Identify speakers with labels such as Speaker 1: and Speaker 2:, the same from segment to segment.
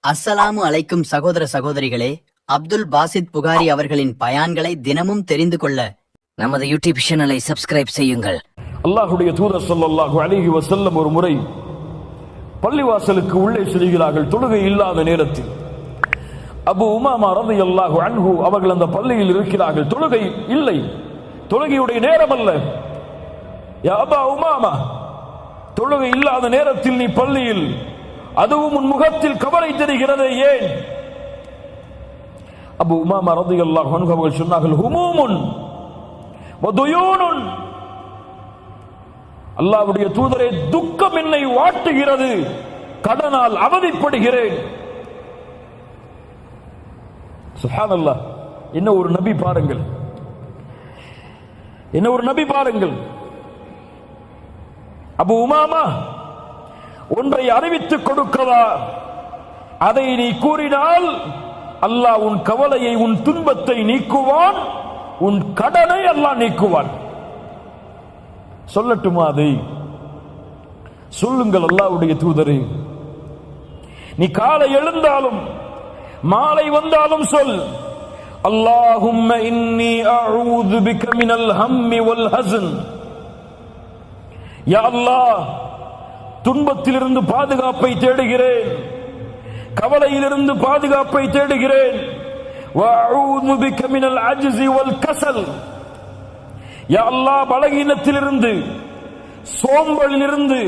Speaker 1: அஸ்ஸலாமு அலைக்கும் சகோதர சகோதரிகளே, அப்துல் பாசித் புகாரி அவர்களின் பயான்களை தினமும் தெரிந்து கொள்ள நமது யூடியூப் சேனலை சப்ஸ்கிரைப் செய்யுங்கள்.
Speaker 2: அல்லாஹ்வுடைய தூதர் ஸல்லல்லாஹு அலைஹி வஸல்லம் ஒரு முறை பள்ளிவாசலுக்கு உள்ளே செல்கிறார்கள். தொழுகை இல்லாத நேரத்தில் அபு உமாமா ரலியல்லாஹு அன்ஹு அவர்கள் அந்த பள்ளியில் இருக்கிறார்கள். தொழுகை இல்லை, தொழுகையுடைய நேரம் அல்ல. யா அபா உமாமா, தொழுகை இல்லாத நேரத்தில் நீ பள்ளியில், அதுவும் உன் முகத்தில் கவலை தெரிகிறது, ஏன்? அபு உமாமா ரலியல்லாஹு அன்ஹு அவர்கள் சொன்னார்கள், ஹுமூமுன் வ துயூனுன். அல்லாஹ்வுடைய தூதரே, துக்கம் என்னை வாட்டுகிறது, கடனால் அவதிப்படுகிறேன். சுப்ஹானல்லாஹ், என்ன ஒரு நபி பாருங்கள், என்ன ஒரு நபி பாருங்கள். அபு உமாமா, ஒன்றை அறிவித்துக் கொடுக்கவா? அதை நீ கூறினால் அல்லாஹ் உன் கவலையை, உன் துன்பத்தை நீக்குவான், உன் கடனை அல்லாஹ் நீக்குவான். சொல்லட்டுமா? அதை சொல்லுங்கள். அல்லாஹ்வுடைய தூதரே, நீ காலை எழுந்தாலும் மாலை வந்தாலும் சொல், அல்லாஹும்ம இன்னி அஊது பிக மினல் ஹம்மி வல் ஹஸன். யா அல்லாஹ், துன்பத்திலிருந்து பாதுகாப்பை தேடுகிறேன், கவலையிலிருந்து பாதுகாப்பை தேடுகிறேன். வஅஊது பிக மினல் அஜ்ஸி வல் கஸல். யா அல்லாஹ், பலகீனத்திலிருந்து, சோம்பலிலிருந்து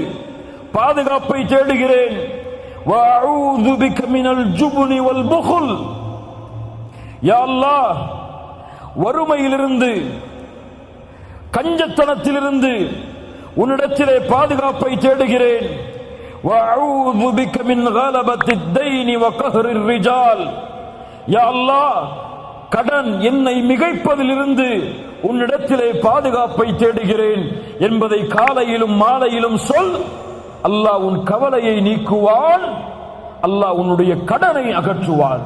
Speaker 2: பாதுகாப்பை தேடுகிறேன். வஅஊது பிக மினல் ஜுப்னி வல் புக்ல். யா அல்லாஹ், வறுமையிலிருந்து, கஞ்சத்தனத்திலிருந்து உன்னிடத்திலே பாதுகாப்பை தேடுகிறேன். வஅஊது பிக மின் கலபத்தித் தைனி வ கஹ்ரிர் ரிஜால். யா அல்லாஹ், கடன் என்னை மிகைப்பதிலிருந்து உன்னிடத்திலே பாதுகாப்பை தேடுகிறேன் என்பதை காலையிலும் மாலையிலும் சொல். அல்லாஹ் உன் கவலையை நீக்குவான், அல்லாஹ் உன்னுடைய கடனை அகற்றுவான்.